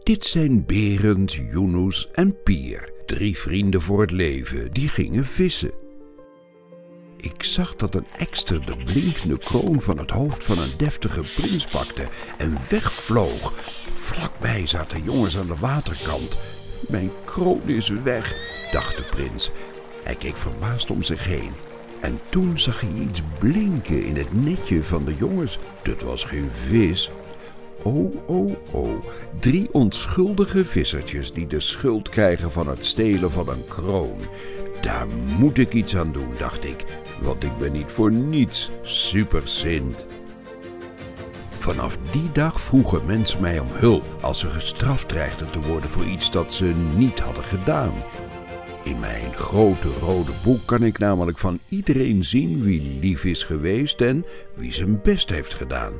Dit zijn Berend, Yunus en Pier, 3 vrienden voor het leven, die gingen vissen. Ik zag dat een ekster de blinkende kroon van het hoofd van een deftige prins pakte en wegvloog. Vlakbij zaten jongens aan de waterkant. Mijn kroon is weg, dacht de prins. Hij keek verbaasd om zich heen. En toen zag hij iets blinken in het netje van de jongens. Dat was geen vis. Oh, 3 onschuldige vissertjes die de schuld krijgen van het stelen van een kroon. Daar moet ik iets aan doen, dacht ik, want ik ben niet voor niets Super Sint. Vanaf die dag vroegen mensen mij om hulp als ze gestraft dreigden te worden voor iets dat ze niet hadden gedaan. In mijn grote rode boek kan ik namelijk van iedereen zien wie lief is geweest en wie zijn best heeft gedaan.